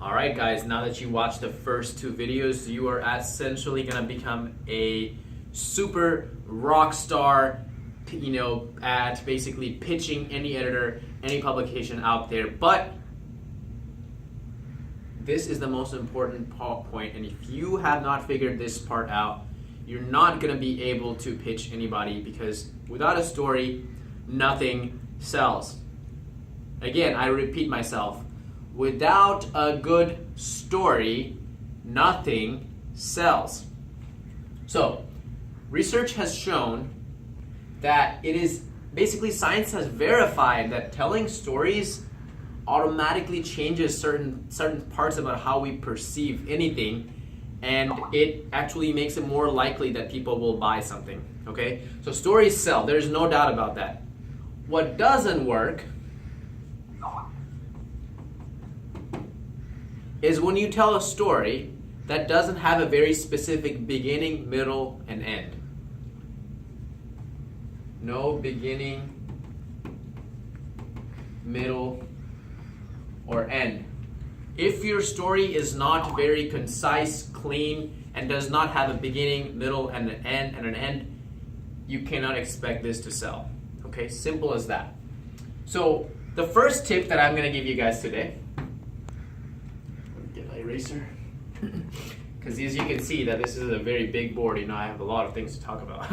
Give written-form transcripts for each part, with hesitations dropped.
Alright guys, now that you watched the first two videos, you are essentially going to become a super rock star, at basically pitching any editor, any publication out there. But this is the most important point, and if you have not figured this part out, you're not going to be able to pitch anybody, because without a story, nothing sells. Again, I repeat myself. Without a good story, nothing sells. So, research has shown that it is basically, science has verified that telling stories automatically changes certain parts about how we perceive anything, and it actually makes it more likely that people will buy something. Okay? So stories sell. There's no doubt about that. What doesn't work is when you tell a story that doesn't have a very specific beginning, middle, and end. No beginning, middle, or end. If your story is not very concise, clean, and does not have a beginning, middle, and an end, you cannot expect this to sell. Okay, simple as that. So the first tip that I'm going to give you guys today, get my eraser, because as you can see that this is a very big board. I have a lot of things to talk about.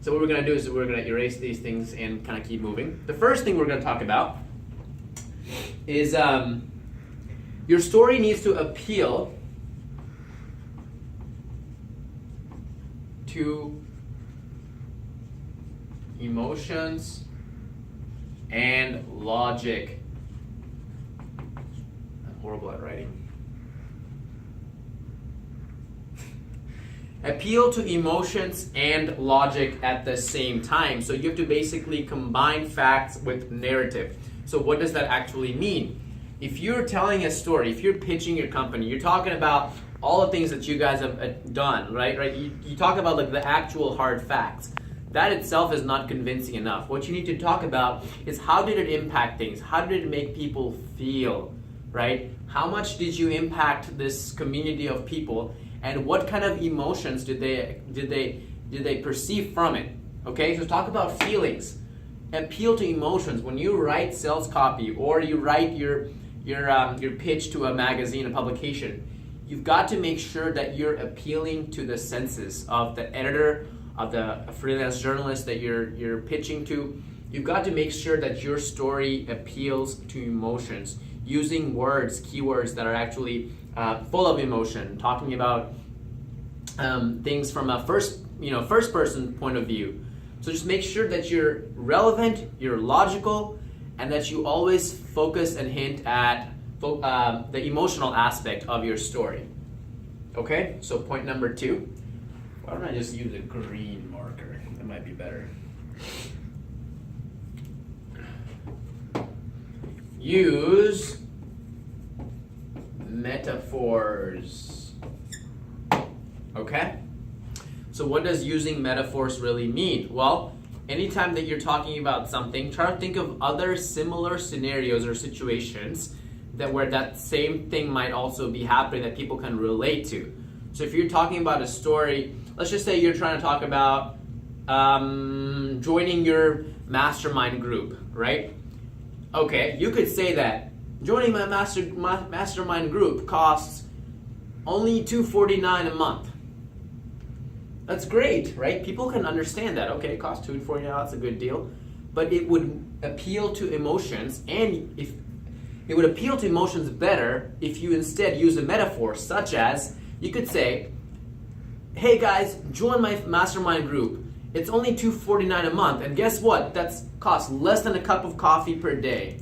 So what we're going to do is we're going to erase these things and kind of keep moving. The first thing we're going to talk about is your story needs to appeal to emotions and logic. I'm horrible at writing. Appeal to emotions and logic at the same time. So you have to basically combine facts with narrative. So what does that actually mean? If you're telling a story, if you're pitching your company, you're talking about all the things that you guys have done, right? You talk about like the actual hard facts. That itself is not convincing enough. What you need to talk about is how did it impact things? How did it make people feel, right? How much did you impact this community of people, and what kind of emotions did they perceive from it? Okay, so talk about feelings. Appeal to emotions. When you write sales copy or you write your pitch to a magazine, a publication, you've got to make sure that you're appealing to the senses of the editor, of the freelance journalist that you're pitching to. You've got to make sure that your story appeals to emotions, using words, keywords that are actually full of emotion, talking about things from a first person point of view. So just make sure that you're relevant, you're logical, and that you always focus and hint at the emotional aspect of your story. Okay, so point number 2. Why don't I just use a green marker? That might be better. Use metaphors. Okay? So what does using metaphors really mean? Well, anytime that you're talking about something, try to think of other similar scenarios or situations where that same thing might also be happening that people can relate to. So if you're talking about a story, let's just say you're trying to talk about joining your mastermind group, right? Okay, you could say that joining my mastermind group costs only $249 a month. That's great, right? People can understand that. Okay, it costs $249, that's a good deal. But it would appeal to emotions, and if it would appeal to emotions better if you instead use a metaphor, such as you could say, hey guys, join my mastermind group. It's only $249 a month, and guess what? That's costs less than a cup of coffee per day.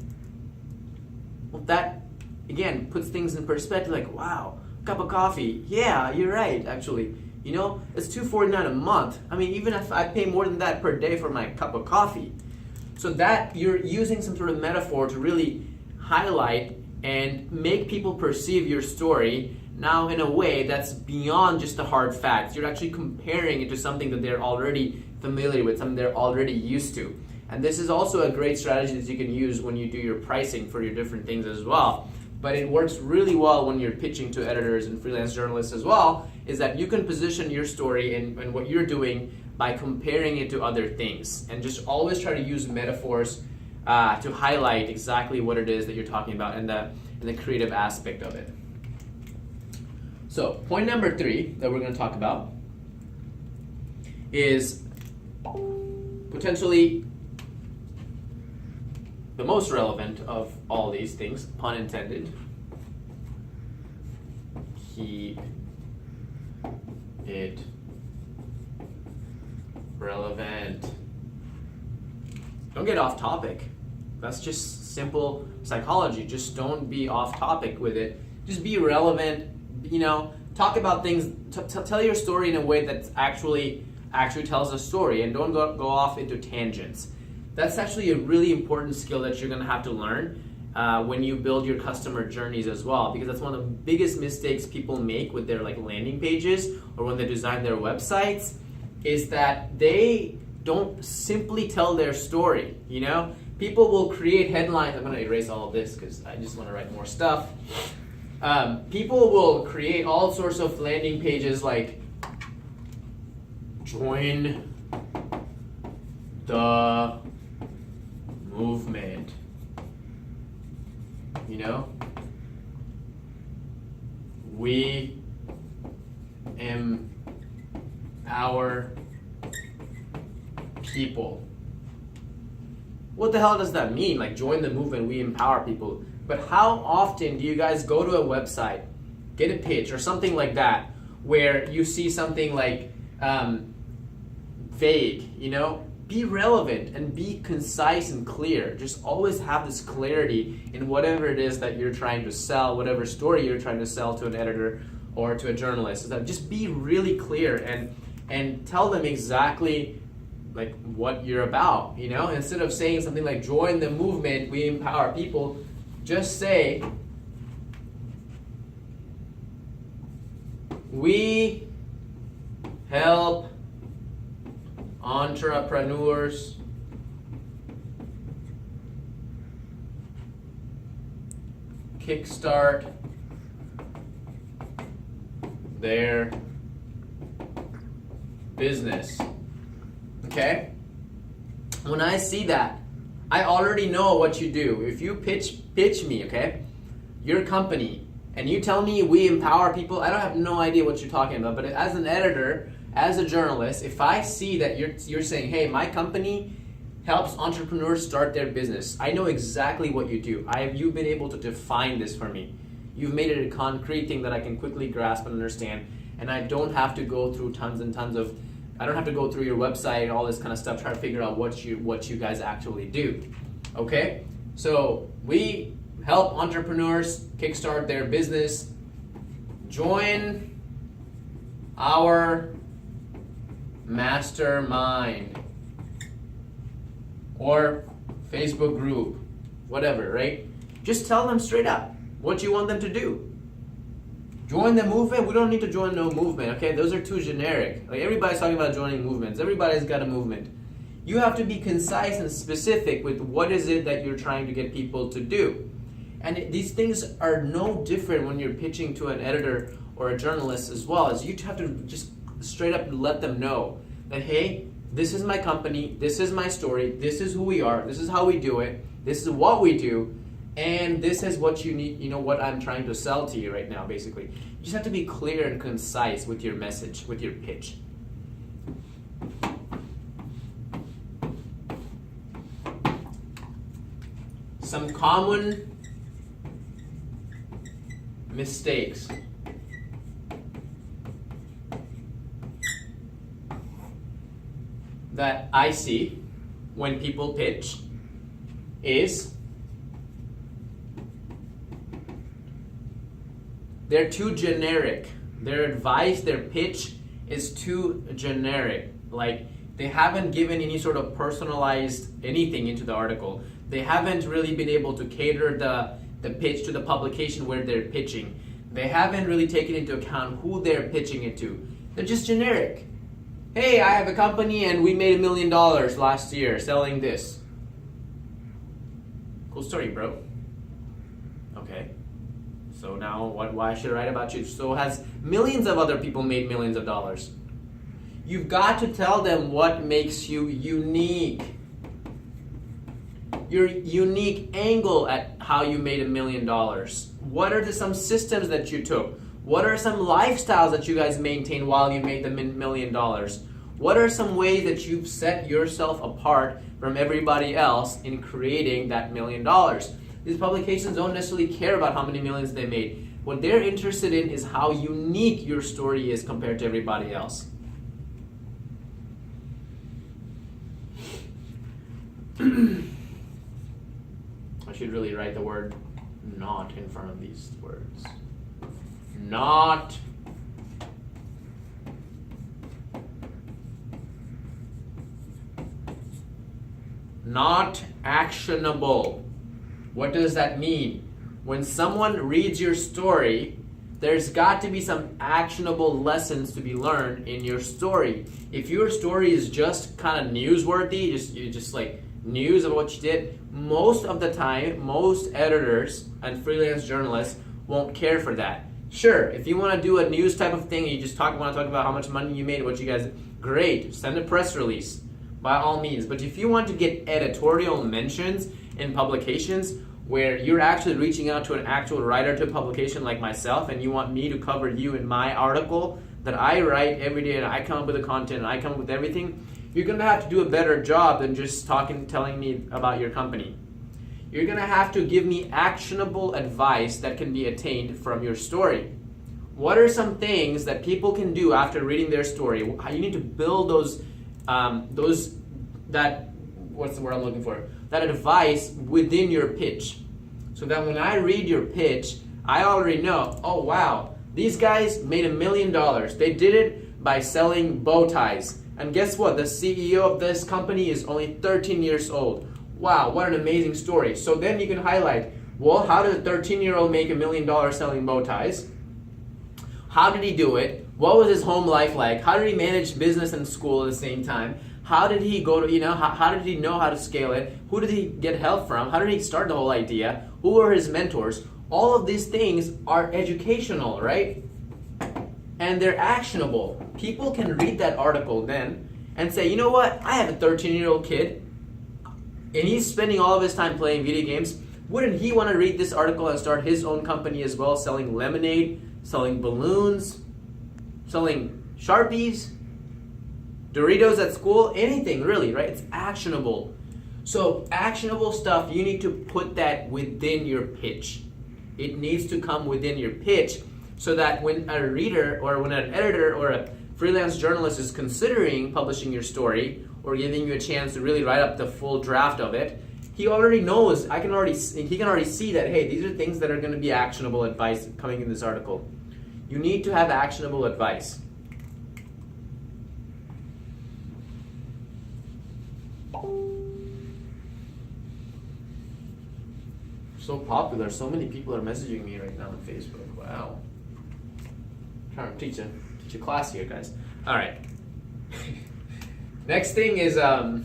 Well, that again puts things in perspective. Like, wow, cup of coffee. Yeah, you're right. Actually, it's $249 a month. I mean, even if I pay more than that per day for my cup of coffee, so that you're using some sort of metaphor to really highlight and make people perceive your story now in a way that's beyond just the hard facts. You're actually comparing it to something that they're already familiar with, something they're already used to. And this is also a great strategy that you can use when you do your pricing for your different things as well. but it works really well when you're pitching to editors and freelance journalists as well, is that you can position your story and what you're doing by comparing it to other things, and just always try to use metaphors to highlight exactly what it is that you're talking about and the creative aspect of it. So point number 3 that we're going to talk about is potentially the most relevant of all these things, pun intended. Keep it relevant. Don't get off topic. That's just simple psychology. Just don't be off topic with it. Just be relevant. Talk about things. Tell your story in a way that actually tells a story, and don't go off into tangents. That's actually a really important skill that you're going to have to learn when you build your customer journeys as well, because that's one of the biggest mistakes people make with their landing pages or when they design their websites, is that they don't simply tell their story. People will create headlines. I'm going to erase all of this because I just want to write more stuff. People will create all sorts of landing pages like join the movement, we empower people. What the hell does that mean? Join the movement, we empower people. But how often do you guys go to a website, get a pitch or something like that, where you see something like vague, Be relevant and be concise and clear. Just always have this clarity in whatever it is that you're trying to sell, whatever story you're trying to sell to an editor or to a journalist. So that just be really clear and tell them exactly what you're about, Instead of saying something like join the movement, we empower people, just say we help entrepreneurs kickstart their business. Okay? When I see that, I already know what you do. If you pitch me, okay, your company, and you tell me we empower people, I don't have no idea what you're talking about. But as an editor, as a journalist, if I see that you're saying, hey, my company helps entrepreneurs start their business, I know exactly what you do. You've been able to define this for me. You've made it a concrete thing that I can quickly grasp and understand, and I don't have to go through tons and tons of, I don't have to go through your website and all this kind of stuff, try to figure out what you guys actually do. Okay? So we help entrepreneurs kickstart their business. Join our mastermind or Facebook group, whatever, right? Just tell them straight up what you want them to do. Join the movement? We don't need to join no movement, okay? Those are too generic. Everybody's talking about joining movements. Everybody's got a movement. You have to be concise and specific with what is it that you're trying to get people to do. And these things are no different when you're pitching to an editor or a journalist as well, as you have to just straight up let them know that, hey, this is my company, this is my story, this is who we are, this is how we do it, this is what we do, and this is what you need, what I'm trying to sell to you right now, basically. You just have to be clear and concise with your message, with your pitch. Some common mistakes that I see when people pitch is they're too generic. Their advice, their pitch is too generic. They haven't given any sort of personalized anything into the article. They haven't really been able to cater the pitch to the publication where they're pitching. They haven't really taken into account who they're pitching it to. They're just generic. Hey, I have a company and we made $1 million last year selling this. Cool story, bro. Okay. So now why should I write about you? So has millions of other people made millions of dollars? You've got to tell them what makes you unique. Your unique angle at how you made $1 million. What are some systems that you took? What are some lifestyles that you guys maintained while you made the $1 million? What are some ways that you've set yourself apart from everybody else in creating that $1 million? These publications don't necessarily care about how many millions they made. What they're interested in is how unique your story is compared to everybody else. I should really write the word not in front of these words. Not. Not actionable. What does that mean? When someone reads your story, there's got to be some actionable lessons to be learned in your story. If your story is just kind of newsworthy, just like news of what you did, most of the time, most editors and freelance journalists won't care for that. Sure, if you want to do a news type of thing, you just want to talk about how much money you made, what you guys, great, send a press release, by all means. But if you want to get editorial mentions in publications where you're actually reaching out to an actual writer to a publication like myself, and you want me to cover you in my article that I write every day, and I come up with the content, and I come up with everything, you're going to have to do a better job than just telling me about your company. You're going to have to give me actionable advice that can be attained from your story. What are some things that people can do after reading their story? You need to build what's the word I'm looking for? That advice within your pitch. So that when I read your pitch, I already know, oh wow, these guys made $1 million. They did it by selling bow ties. And guess what? The CEO of this company is only 13 years old. Wow, what an amazing story. So then you can highlight, well, how did a 13-year-old make $1 million selling bow ties? How did he do it? What was his home life like? How did he manage business and school at the same time? How did he go to, how did he know how to scale it? Who did he get help from? How did he start the whole idea? Who were his mentors? All of these things are educational, right? And they're actionable. People can read that article then and say, you know what? I have a 13-year-old kid and he's spending all of his time playing video games. Wouldn't he want to read this article and start his own company as well, selling lemonade, selling balloons, selling Sharpies, Doritos at school, anything really, right? It's actionable. So actionable stuff, you need to put that within your pitch. It needs to come within your pitch so that when a reader or when an editor or a freelance journalist is considering publishing your story or giving you a chance to really write up the full draft of it, he already knows, he can already see that, hey, these are things that are going to be actionable advice coming in this article. You need to have actionable advice. So popular, so many people are messaging me right now on Facebook. Wow. I'm trying to teach a class here, guys. All right. Next thing is, so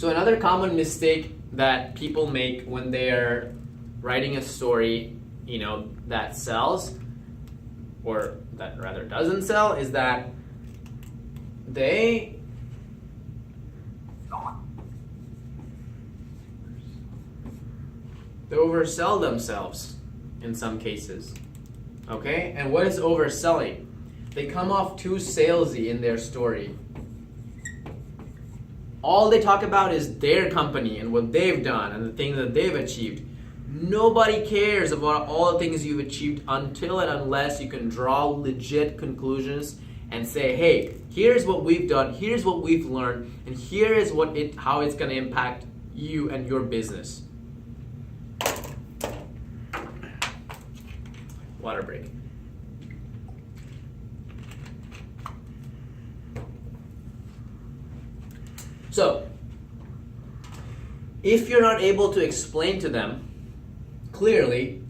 another common mistake that people make when they are writing a story, that sells, or that rather doesn't sell, is that they oversell themselves in some cases. Okay? And what is overselling? They come off too salesy in their story. All they talk about is their company and what they've done and the things that they've achieved. Nobody cares about all the things you've achieved until and unless you can draw legit conclusions and say, hey, here's what we've done, here's what we've learned, and here is how it's going to impact you and your business. Water break. So, if you're not able to explain to them clearly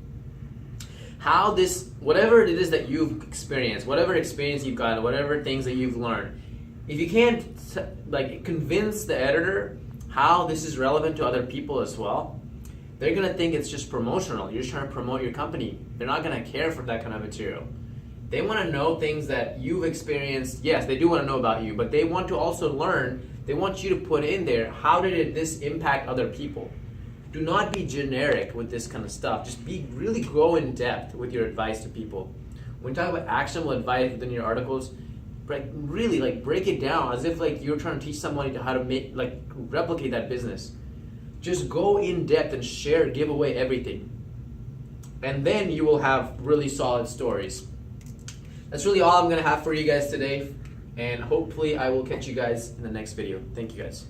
how this, whatever it is that you've experienced, whatever experience you've got, whatever things that you've learned, if you can't convince the editor how this is relevant to other people as well, they're gonna think it's just promotional. You're just trying to promote your company. They're not gonna care for that kind of material. They want to know things that you've experienced. Yes, they do want to know about you, but they want to also learn. They want you to put in there, how did this impact other people? Do not be generic with this kind of stuff. Just really go in depth with your advice to people. When you talk about actionable advice within your articles, really break it down as if you're trying to teach somebody how to replicate that business. Just go in depth and give away everything. And then you will have really solid stories. That's really all I'm going to have for you guys today, and hopefully I will catch you guys in the next video. Thank you guys.